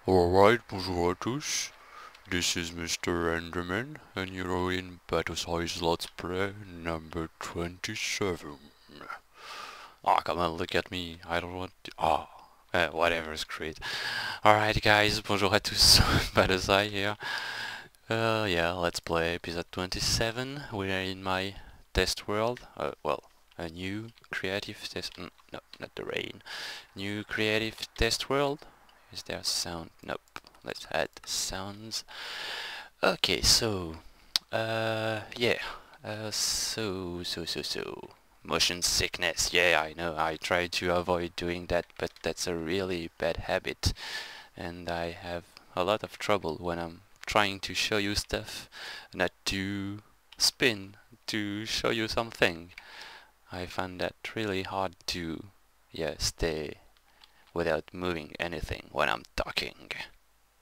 Alright, bonjour à tous. This is Mr. Enderman, and you're in Battosay's Let's Play number 27. Oh, come on, look at me. I don't want to... whatever is great. Alright guys, bonjour à tous. Battosay here. Yeah, let's play episode 27. We are in my test world. A new creative test... no, not the rain. New creative test world. Is there sound? Nope. Let's add sounds. Okay, so yeah. So motion sickness. Yeah, I know. I try to avoid doing that, but that's a really bad habit, and I have a lot of trouble when I'm trying to show you stuff, not to spin, to show you something. I find that really hard to, yeah, stay without moving anything when I'm talking.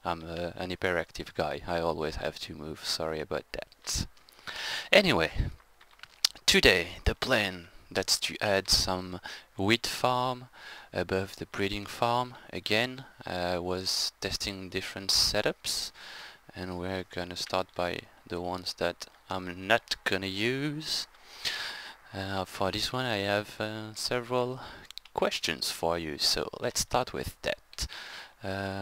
I'm an hyperactive guy. I always have to move. Sorry about that. Anyway, today the plan that's to add some wheat farm above the breeding farm. Again, I was testing different setups, and we're gonna start by the ones that I'm not gonna use. For this one I have several questions for you, so let's start with that.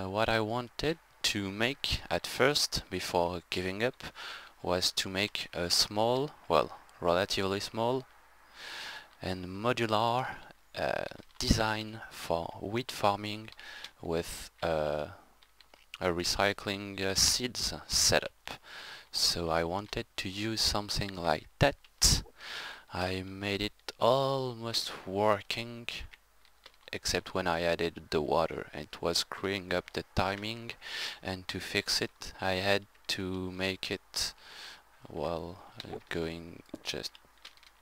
What I wanted to make at first, before giving up, was to make a small, well, relatively small and modular design for wheat farming with a recycling seeds setup. So I wanted to use something like that. I made it almost working, except when I added the water. It was screwing up the timing, and to fix it I had to make it, well, going just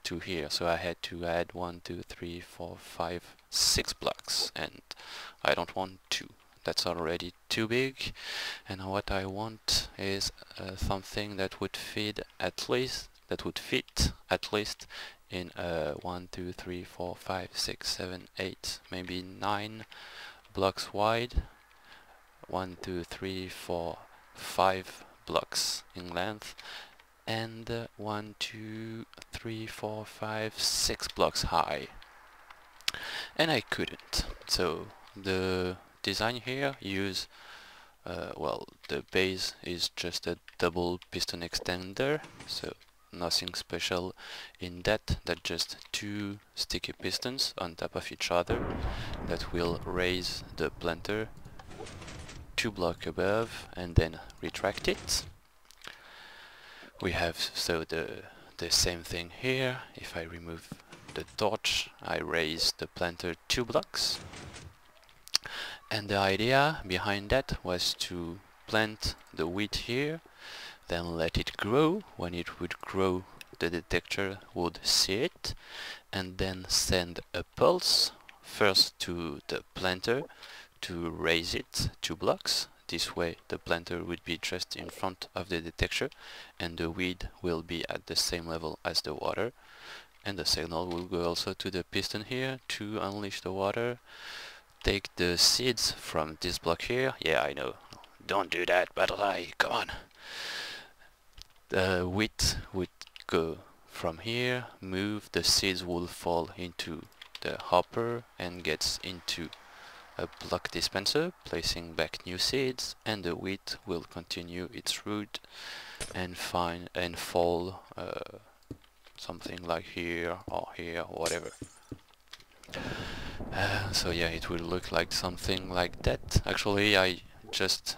to here, so I had to add 1, 2, 3, 4, 5, 6 blocks, and I don't want to. That's already too big, and what I want is something that would fit at least in 1, 2, 3, 4, 5, 6, 7, 8, maybe 9 blocks wide, 1, 2, 3, 4, 5 blocks in length, and 1, 2, 3, 4, 5, 6 blocks high. And I couldn't. So the design here use well, the base is just a double piston extender, so nothing special in that. That just two sticky pistons on top of each other that will raise the planter 2 blocks above and then retract it. We have so the same thing here. If I remove the torch, I raise the planter 2 blocks. And the idea behind that was to plant the wheat here, then let it grow. When it would grow, the detector would see it, and then send a pulse first to the planter to raise it 2 blocks. This way the planter would be just in front of the detector, and the weed will be at the same level as the water, and the signal will go also to the piston here to unleash the water. Take the seeds from this block here. Yeah, I know. Don't do that, Battosay. Come on. The wheat would go from here, move, the seeds will fall into the hopper and gets into a block dispenser, placing back new seeds, and the wheat will continue its route and fall something like here or whatever. So yeah, it will look like something like that. Actually, I just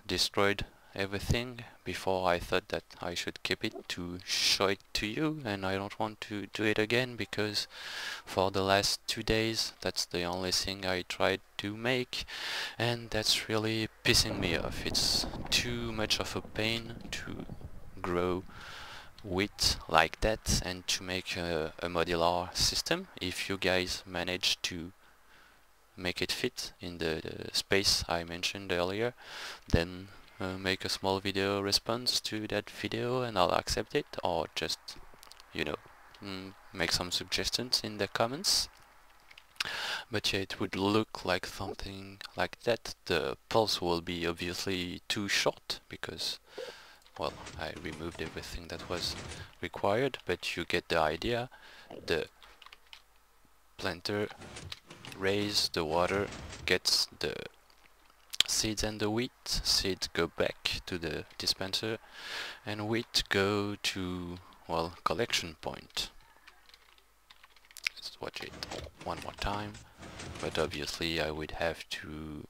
destroyed everything before. I thought that I should keep it to show it to you, and I don't want to do it again because for the last 2 days that's the only thing I tried to make, and that's really pissing me off. It's too much of a pain to grow wheat like that and to make a modular system. If you guys manage to make it fit in the space I mentioned earlier, then make a small video response to that video and I'll accept it, or just, you know, make some suggestions in the comments. But yeah, it would look like something like that. The pulse will be obviously too short because, well, I removed everything that was required, but you get the idea. The planter raises the water, gets the seeds and the wheat. Seeds go back to the dispenser, and wheat go to, well, collection point. Let's watch it one more time. But obviously I would have to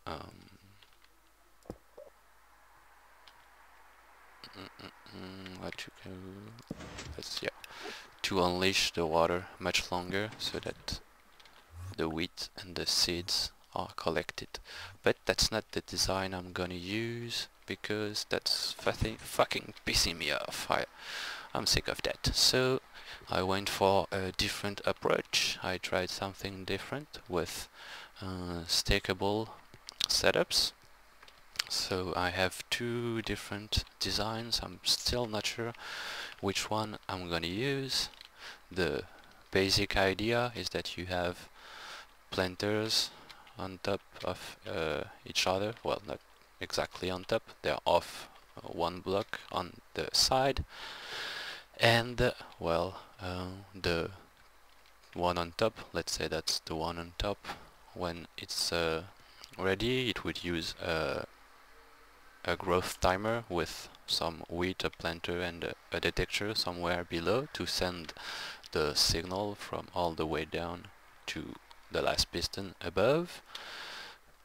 what to go, let's, yeah, to unleash the water much longer so that the wheat and the seeds are collected. But that's not the design I'm gonna use because that's fucking pissing me off. I'm sick of that. So I went for a different approach. I tried something different with stackable setups. So I have two different designs. I'm still not sure which one I'm gonna use. The basic idea is that you have planters on top of each other. Well, not exactly on top, they're off one block on the side, and well, the one on top, let's say that's the one on top, when it's ready, it would use a growth timer with some wheat, a planter, and a detector somewhere below to send the signal from all the way down to the last piston above.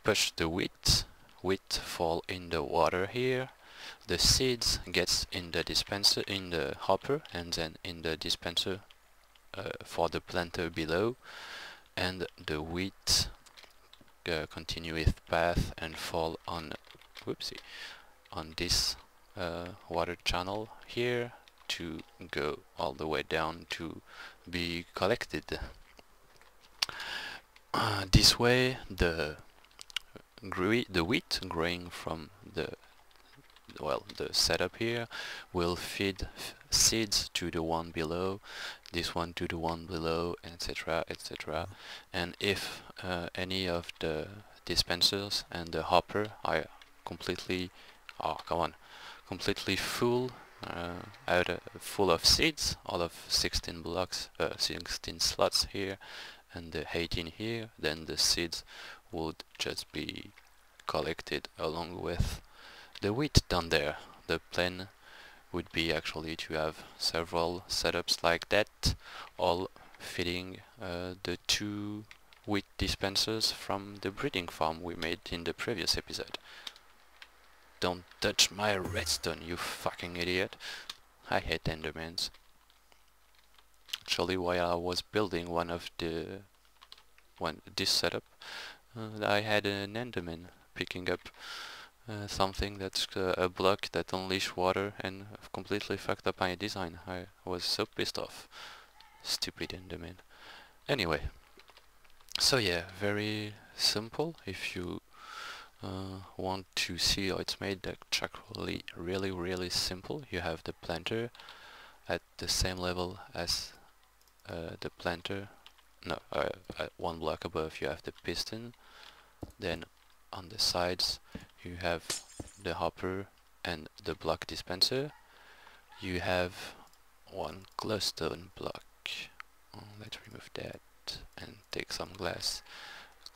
Push the wheat fall in the water here. The seeds gets in the dispenser, in the hopper, and then in the dispenser for the planter below, and the wheat continue its path and fall on, whoopsie, on this water channel here to go all the way down to be collected. This way the wheat growing from the setup here will feed seeds to the one below, this one to the one below, etc, etc. And if any of the dispensers and the hopper are completely completely full, full of seeds, all of 16 blocks, 16 slots here and the 18 here, then the seeds would just be collected along with the wheat down there. The plan would be actually to have several setups like that, all feeding the two wheat dispensers from the breeding farm we made in the previous episode. Don't touch my redstone, you fucking idiot. I hate endermans. Actually, while I was building this setup, I had an enderman picking up something that's a block that unleashed water and completely fucked up my design. I was so pissed off. Stupid enderman. Anyway, so yeah, very simple. If you want to see how it's made, that's actually really simple. You have the planter at the same level as the planter. No, at one block above you have the piston. Then on the sides you have the hopper and the block dispenser. You have one glowstone block. Let's remove that and take some glass.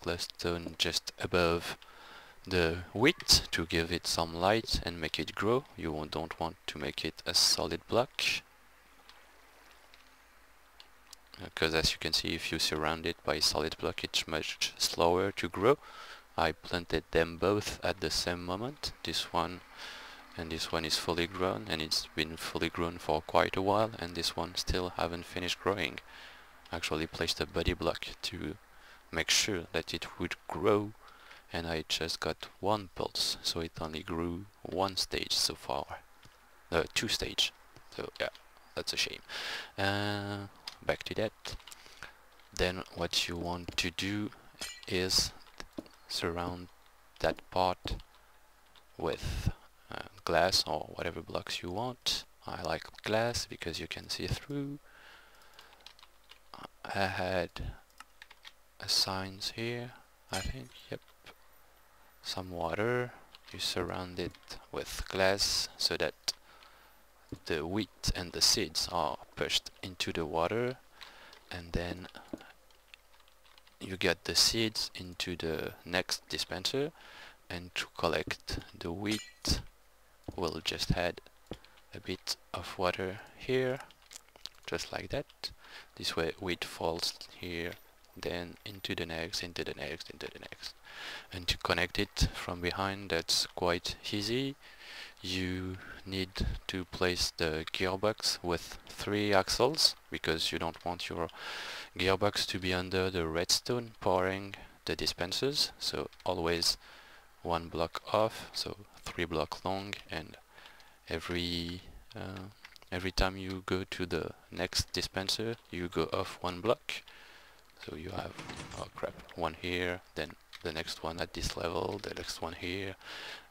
Glowstone just above the wheat to give it some light and make it grow. You don't want to make it a solid block, because as you can see, if you surround it by a solid block, it's much slower to grow. I planted them both at the same moment. This one and this one is fully grown, and it's been fully grown for quite a while, and this one still haven't finished growing. I actually placed a buddy block to make sure that it would grow, and I just got one pulse, so it only grew one stage so far. Two stage. So yeah, that's a shame. Back to that. Then what you want to do is surround that part with glass or whatever blocks you want. I like glass because you can see through. I had signs here, I think. Yep. Some water. You surround it with glass so that the wheat and the seeds are pushed into the water, and then you get the seeds into the next dispenser, and to collect the wheat we'll just add a bit of water here, just like that. This way wheat falls here, then into the next, into the next, into the next. And to connect it from behind, that's quite easy. You need to place the gearbox with 3 axles, because you don't want your gearbox to be under the redstone powering the dispensers. So always 1 block off, so 3 blocks long, and every time you go to the next dispenser you go off 1 block. So you have, oh crap, 1 here, then the next one at this level, the next one here,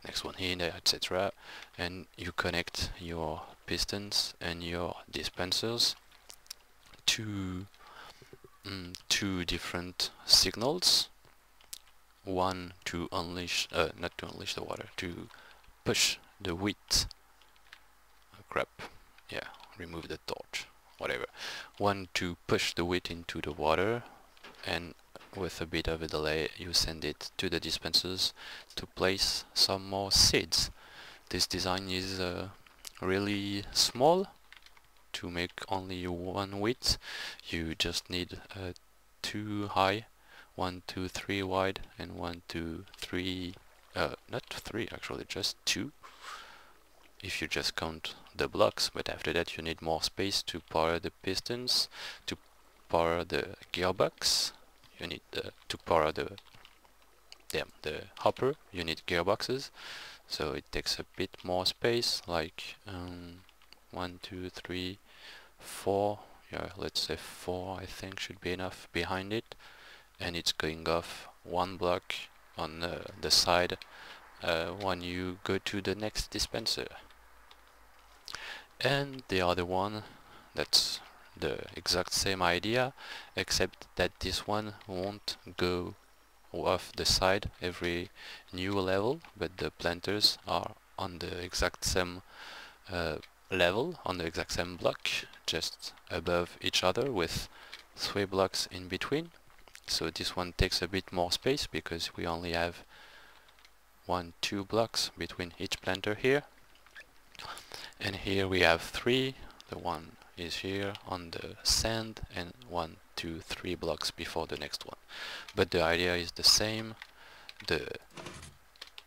next one here, etc. And you connect your pistons and your dispensers to 2 different signals. One to unleash, not to unleash the water, to push the wheat. Oh, crap, yeah, remove the torch, whatever. One to push the wheat into the water, and with a bit of a delay you send it to the dispensers to place some more seeds. This design is really small. To make only 1 wheat you just need 2 high, 1, 2, 3 wide, and 1, 2, 3, not 3 actually, just 2 if you just count the blocks, but after that you need more space to power the pistons, to power the gearbox. You need to power the hopper, you need gearboxes, so it takes a bit more space, like 1, 2, 3, 4, yeah, let's say 4 I think should be enough behind it, and it's going off 1 block on the side when you go to the next dispenser. And the other one, that's the exact same idea, except that this one won't go off the side every new level, but the planters are on the exact same level, on the exact same block, just above each other with 3 blocks in between. So this one takes a bit more space because we only have 1, 2 blocks between each planter here, and here we have 3. The one is here on the sand, and 1, 2, 3 blocks before the next one. But the idea is the same. The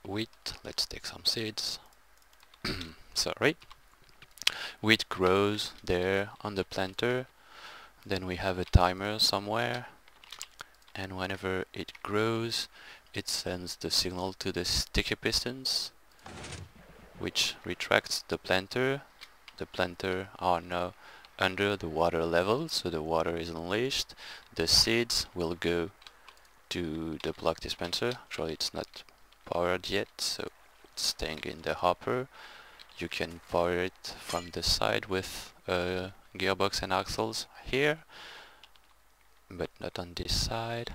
wheat, let's take some seeds. Sorry. Wheat grows there on the planter, then we have a timer somewhere, and whenever it grows it sends the signal to the sticky pistons, which retracts the planter. The planter are now under the water level, so the water is unleashed. The seeds will go to the block dispenser. Actually it's not powered yet, so it's staying in the hopper. You can power it from the side with gearbox and axles here, but not on this side,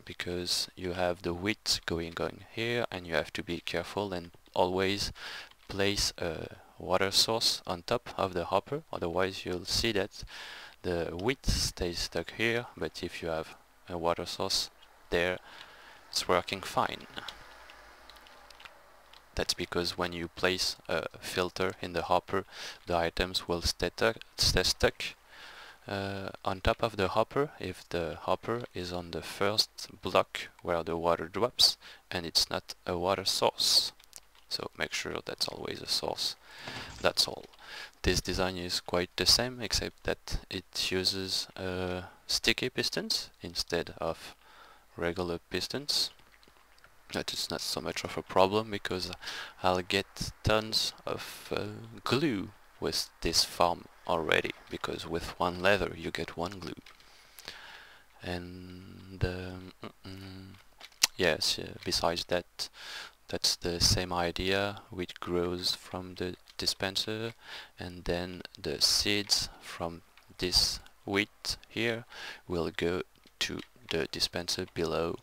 because you have the wheat going here, and you have to be careful and always place a water source on top of the hopper, otherwise you'll see that the wheat stays stuck here, but if you have a water source there, it's working fine. That's because when you place a filter in the hopper, the items will stay stuck on top of the hopper if the hopper is on the first block where the water drops and it's not a water source. So make sure that's always a source. That's all. This design is quite the same, except that it uses sticky pistons instead of regular pistons. That is not so much of a problem because I'll get tons of glue with this farm already, because with 1 leather you get 1 glue. And yes, besides that, that's the same idea. Wheat grows from the dispenser, and then the seeds from this wheat here will go to the dispenser below.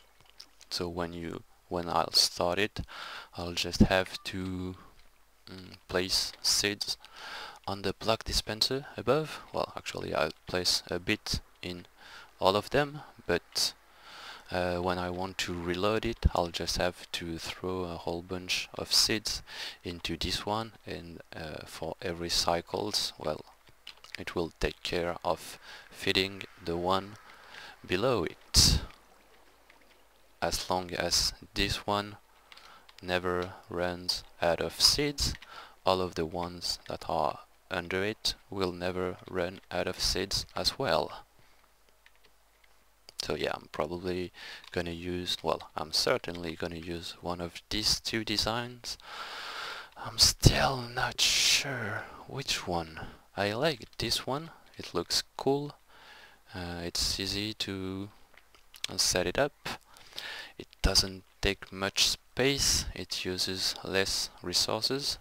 So when I'll start it, I'll just have to place seeds on the block dispenser above. Well, actually I'll place a bit in all of them, but when I want to reload it, I'll just have to throw a whole bunch of seeds into this one, and for every cycles, well, it will take care of feeding the one below it. As long as this one never runs out of seeds, all of the ones that are under it will never run out of seeds as well. So yeah, I'm probably gonna use, well, I'm certainly gonna use one of these two designs. I'm still not sure which one. I like this one, it looks cool, it's easy to set it up, it doesn't take much space, it uses less resources,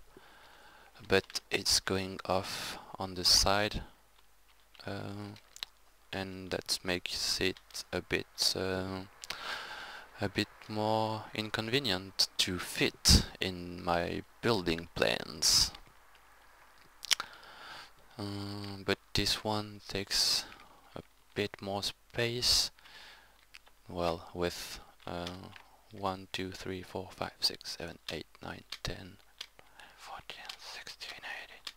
but it's going off on the side, and that makes it a bit more inconvenient to fit in my building plans. But this one takes a bit more space. Well, with 1, 2, 3, 4, 5, 6, 7, 8, 9, 10, 14, 16,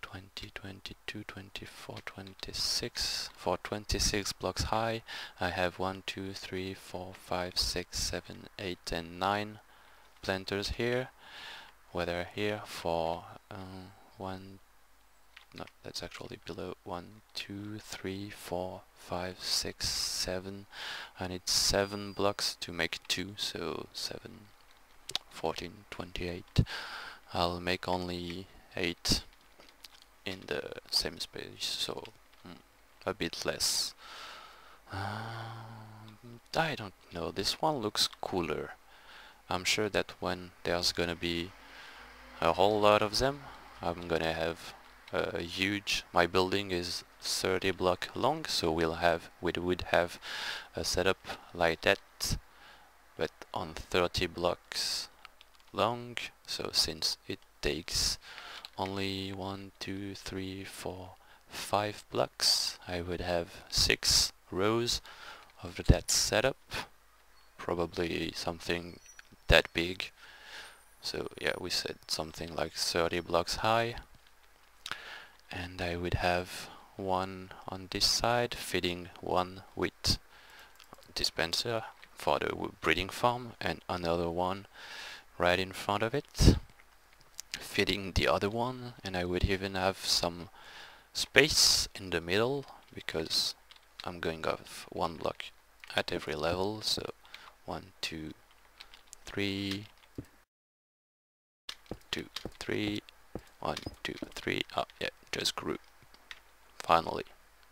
18, 20, 22, 24, 26. For 26 blocks high, I have 1, 2, 3, 4, 5, 6, 7, 8, and 9 planters here. Whether here for 1, no, that's actually below 1, 2, 3, 4, 5, 6, 7. I need 7 blocks to make 2, so 7, 14, 28. I'll make only 8 in the same space, so a bit less. I don't know, this one looks cooler. I'm sure that when there's gonna be a whole lot of them, I'm gonna have a huge, my building is 30 block long, so we would have a setup like that, but on 30 blocks long. So since it takes only 1, 2, 3, 4, 5 blocks, I would have 6 rows of that setup, probably something that big. So yeah, we said something like 30 blocks high, and I would have one on this side feeding one with dispenser for the breeding farm, and another one right in front of it feeding the other one. And I would even have some space in the middle because I'm going off 1 block at every level, so 1, 2, 3, 2, 3, 1, 2, 3. Oh yeah, just grew. Finally,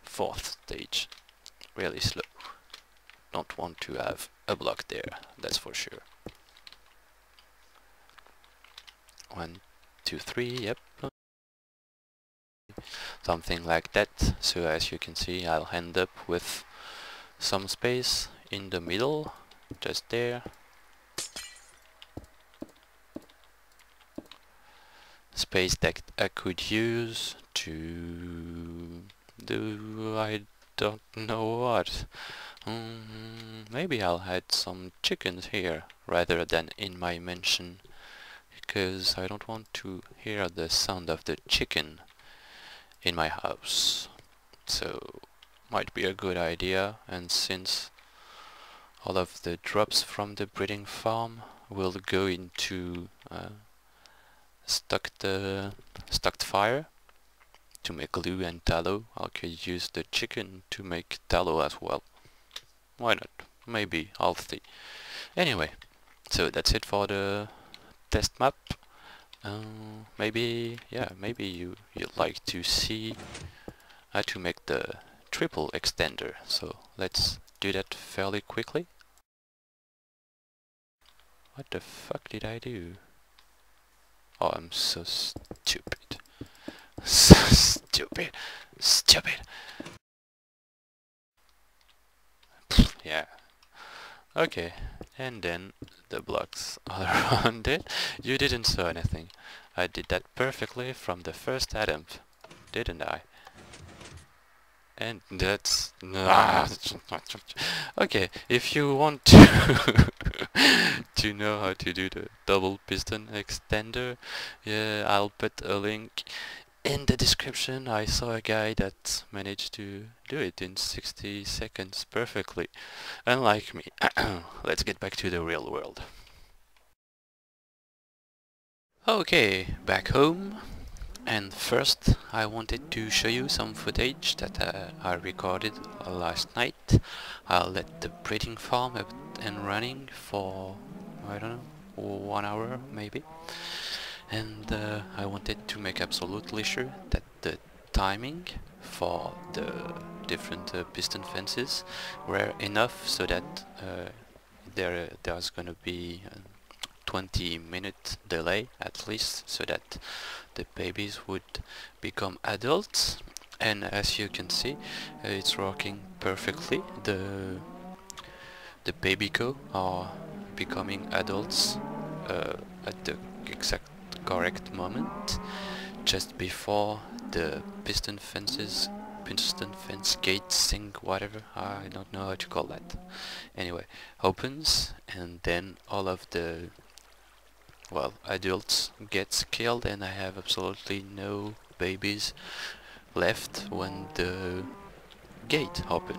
4th stage. Really slow. Don't want to have a block there, that's for sure. 1, 2, 3, yep. Something like that. So as you can see, I'll end up with some space in the middle, just there. Space that I could use to do, I don't know what. Maybe I'll add some chickens here rather than in my mansion, because I don't want to hear the sound of the chicken in my house. So might be a good idea, and since all of the drops from the breeding farm will go into stocked fire to make glue and tallow, I could use the chicken to make tallow as well. Why not? Maybe, I'll see. Anyway, so that's it for the test map. Maybe you'd like to see how to make the triple extender, so let's do that fairly quickly. What the fuck did I do? Oh, I'm so stupid. So stupid. Stupid. Yeah. Okay, and then the blocks all around it. You didn't saw anything. I did that perfectly from the first attempt, didn't I? And that's... Okay, if you want to to know how to do the double piston extender, yeah, I'll put a link in the description. I saw a guy that managed to do it in 60 seconds perfectly, unlike me. Let's get back to the real world. Okay, back home. And first, I wanted to show you some footage that I recorded last night. I'll let the breeding farm up and running for, I don't know, 1 hour maybe. And I wanted to make absolutely sure that the timing for the different piston fences were enough so that there's gonna be 20-minute delay at least, so that the babies would become adults. And as you can see, it's working perfectly. The baby cow are becoming adults at the exact correct moment, just before the piston fence gate sink, whatever, I don't know how to call that, anyway, opens, and then all of the, well, adults gets killed, and I have absolutely no babies left when the gate open.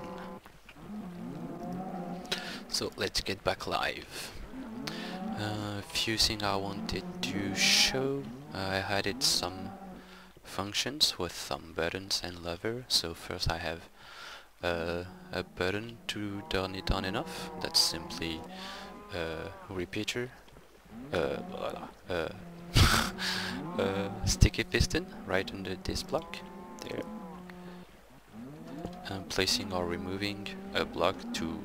So let's get back live. A few things I wanted to show. I added some functions with some buttons and lever. So first I have a button to turn it on and off. That's simply a repeater. Voila. Sticky piston right under this block. There. Placing or removing a block to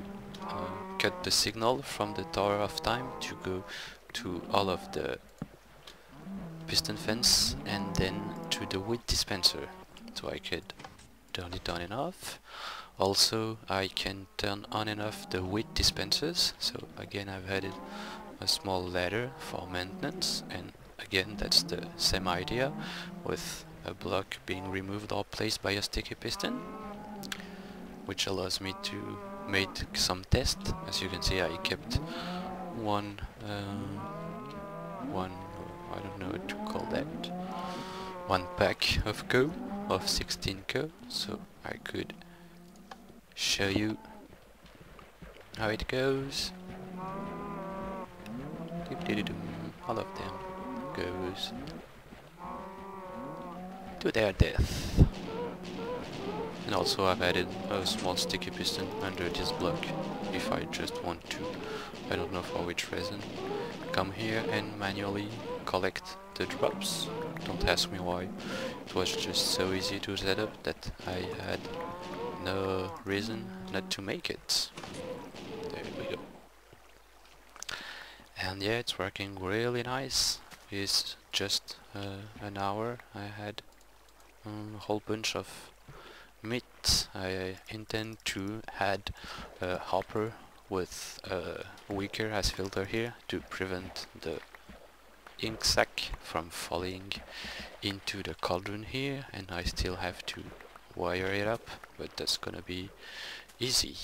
cut the signal from the tower of time to go to all of the piston fence and then to the wheat dispenser, so I could turn it on and off. Also, I can turn on and off the wheat dispensers, so again I've added a small ladder for maintenance, and again that's the same idea, with a block being removed or placed by a sticky piston, which allows me to make some tests. As you can see, I kept one, I don't know what to call that, one pack of cow, of 16 cow, so I could show you how it goes. All of them goes to their death. And also I've added a small sticky piston under this block if I just want to, I don't know for which reason, come here and manually collect the drops. Don't ask me why. It was just so easy to set up that I had no reason not to make it. There we go. And yeah, it's working really nice. It's just an hour. I had a whole bunch of meat. I intend to add a hopper with a wicker as filter here to prevent the ink sac from falling into the cauldron here, and I still have to wire it up, but that's gonna be easy.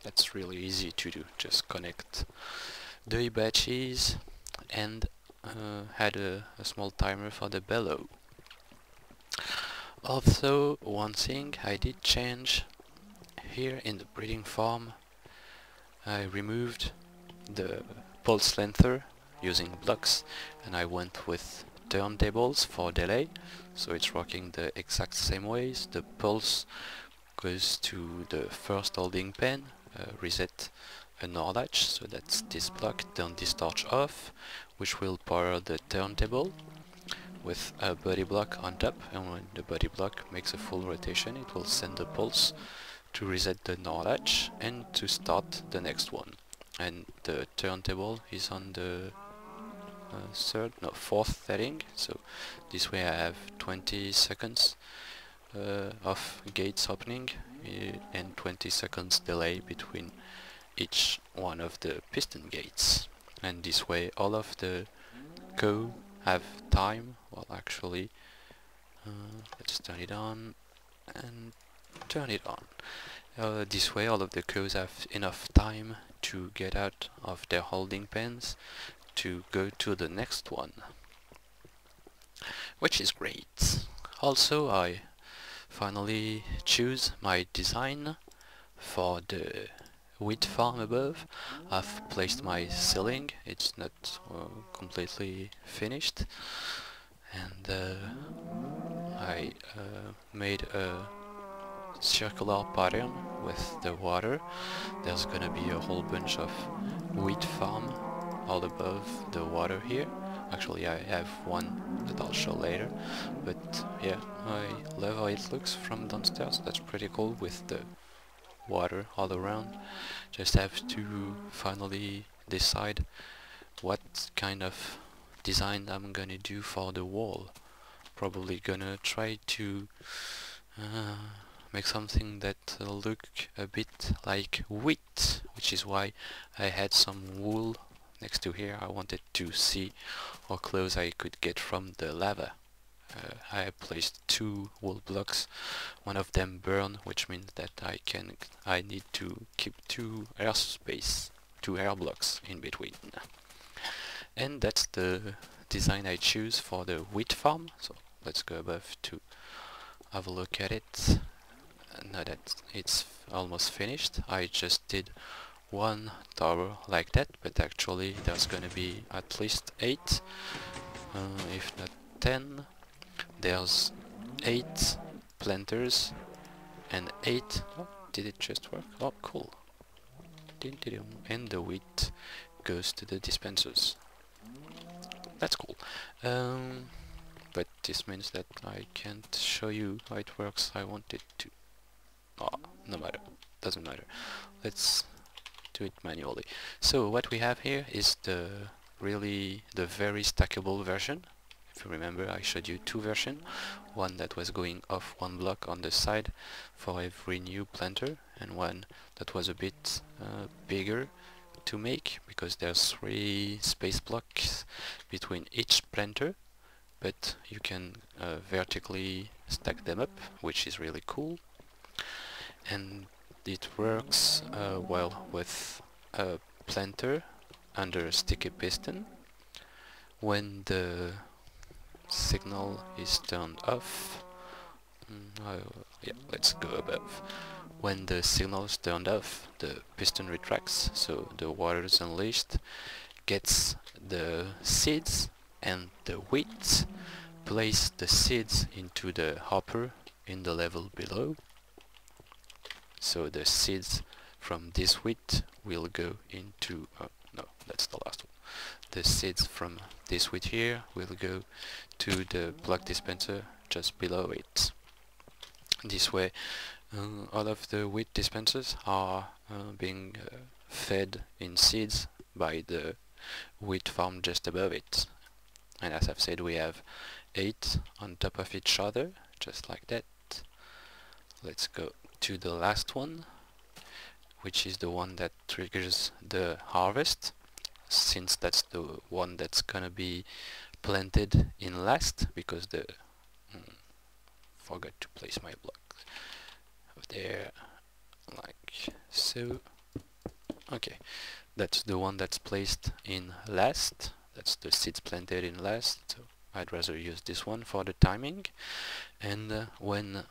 That's really easy to do. Just connect the batches and add a small timer for the bellow. Also, one thing I did change here in the breeding farm, I removed the pulse lengther using blocks, and I went with turntables for delay, so it's working the exact same ways. The pulse goes to the first holding pen, reset a NOR latch, so that's this block, turn this torch off, which will power the turntable with a body block on top, and when the body block makes a full rotation, it will send the pulse to reset the NOR latch and to start the next one. And the turntable is on the fourth setting, so this way I have 20 seconds of gates opening and 20 seconds delay between each one of the piston gates, and this way all of the cows have time. Well, actually, let's turn it on and turn it on. This way all of the cows have enough time to get out of their holding pens to go to the next one, which is great. Also, I finally choose my design for the wheat farm above. I've placed my ceiling, it's not completely finished, and I made a circular pattern with the water. There's gonna be a whole bunch of wheat farm all above the water here. Actually, I have one that I'll show later, but yeah, I love how it looks from downstairs. That's pretty cool with the water all around. Just have to finally decide what kind of design I'm gonna do for the wall. Probably gonna try to make something that look a bit like wheat, which is why I had some wool next to here. I wanted to see how close I could get from the lava. I placed 2 wool blocks. One of them burned, which means that I need to keep 2 air blocks in between. And that's the design I choose for the wheat farm. So let's go above to have a look at it. Now that it's almost finished, I just did 1 tower like that, but actually there's gonna be at least 8, if not 10. There's 8 planters and 8... oh, did it just work? Oh, cool. And the wheat goes to the dispensers. That's cool. But this means that I can't show you how it works. I wanted to. Oh, no matter. Doesn't matter. Let's do it manually. So what we have here is the very stackable version. If you remember, I showed you 2 versions. One that was going off 1 block on the side for every new planter, and one that was a bit bigger to make, because there's 3 space blocks between each planter, but you can vertically stack them up, which is really cool. And it works well with a planter under sticky piston. When the signal is turned off, yeah, let's go above. When the signal is turned off, the piston retracts, so the water is unleashed, gets the seeds, and the wheat place the seeds into the hopper in the level below. So the seeds from this wheat will go into... oh, no, that's the last one. The seeds from this wheat here will go to the block dispenser just below it. This way all of the wheat dispensers are being fed in seeds by the wheat farm just above it. And as I've said, we have 8 on top of each other, just like that. Let's go to the last one, which is the one that triggers the harvest, since that's the one that's gonna be planted in last, because the forgot to place my block there, like so. Okay, that's the one that's placed in last. That's the seeds planted in last, so I'd rather use this one for the timing. And when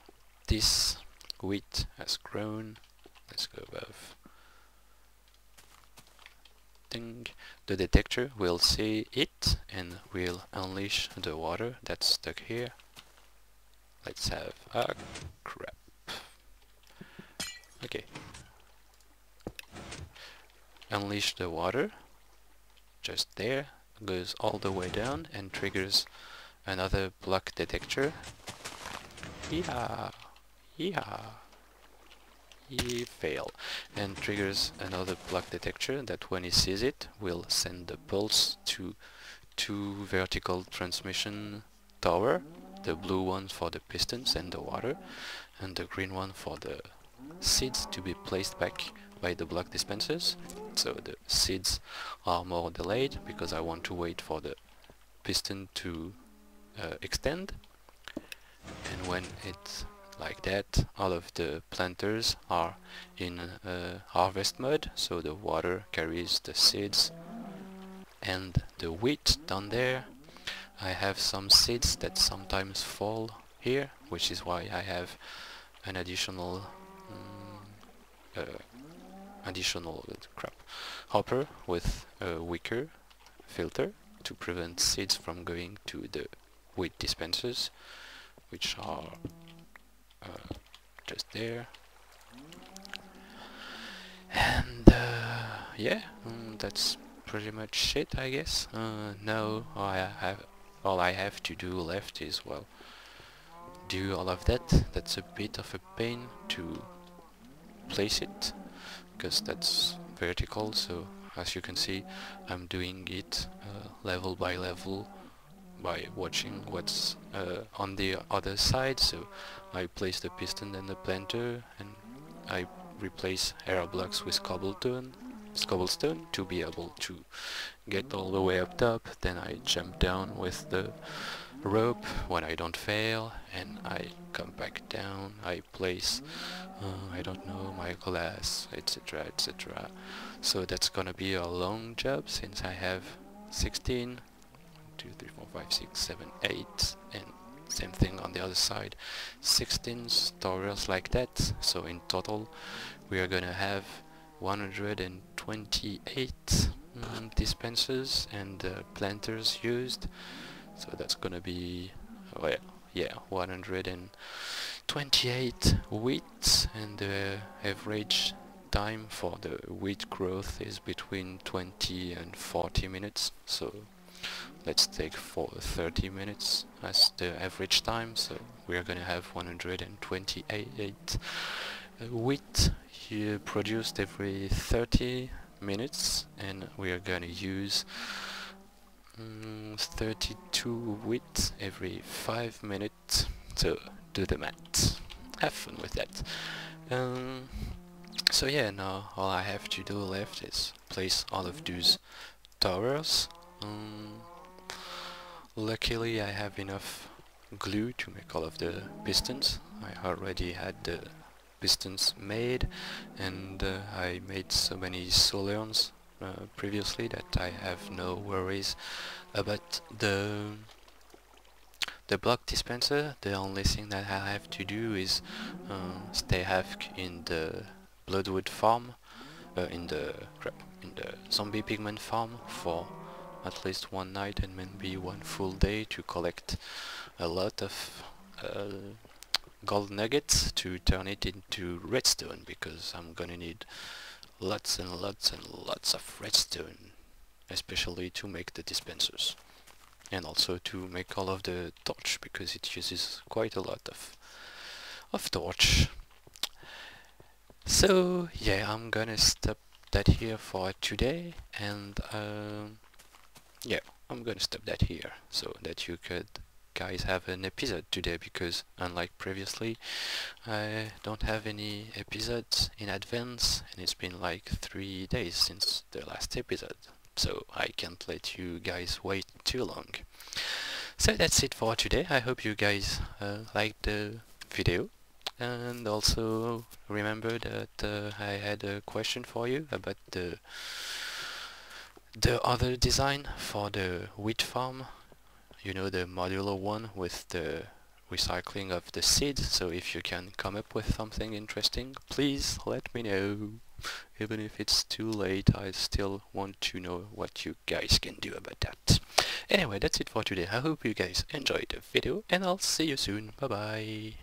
this wheat has grown, let's go above, the detector will see it and will unleash the water that's stuck here. Let's have a crap. Okay. Unleash the water, just there, goes all the way down and triggers another block detector. Yeah, yeah. He failed, and triggers another block detector that when he sees it will send the pulse to 2 vertical transmission tower, the blue one for the pistons and the water, and the green one for the seeds to be placed back by the block dispensers, so the seeds are more delayed because I want to wait for the piston to extend. And when it's like that, all of the planters are in harvest mode, so the water carries the seeds and the wheat down there. I have some seeds that sometimes fall here, which is why I have an additional hopper with a wicker filter to prevent seeds from going to the wheat dispensers, which are just there. And yeah, that's pretty much it, I guess. Now all I have to do left is, well, do all of that. That's a bit of a pain to place it, because that's vertical, so as you can see I'm doing it level by level by watching what's on the other side. So I place the piston and the planter, and I replace air blocks with cobblestone to be able to get all the way up top. Then I jump down with the rope when I don't fail, and I come back down. I place I don't know, my glass, etc, etc. So that's gonna be a long job, since I have 16, 1, 2, 3, 4, 5, 6, 7, 8, and same thing on the other side, 16 towers like that. So in total we are gonna have 128 dispensers and planters used. So that's gonna be, well, yeah, 128 wheat, and the average time for the wheat growth is between 20 and 40 minutes. So let's take for 30 minutes as the average time. So we're gonna have 128 wheat here produced every 30 minutes, and we are gonna use 32 wheat every 5 minutes. So do the math, have fun with that. So yeah, now all I have to do left is place all of those towers. Luckily I have enough glue to make all of the pistons. I already had the pistons made, and I made so many solenoids previously that I have no worries about the block dispenser. The only thing that I have to do is stay in the bloodwood farm, in the zombie pigment farm for at least one night and maybe one full day to collect a lot of gold nuggets to turn it into redstone, because I'm gonna need lots and lots and lots of redstone, especially to make the dispensers, and also to make all of the torch, because it uses quite a lot of torch. So yeah, I'm gonna stop that here for today, and yeah, I'm gonna stop that here so that you could guys have an episode today, because unlike previously I don't have any episodes in advance, and it's been like 3 days since the last episode, so I can't let you guys wait too long. So that's it for today. I hope you guys liked the video, and also remember that I had a question for you about the other design for the wheat farm, you know, the modular one with the recycling of the seeds. So if you can come up with something interesting, please let me know. Even if it's too late, I still want to know what you guys can do about that. Anyway, that's it for today. I hope you guys enjoyed the video, and I'll see you soon. Bye bye.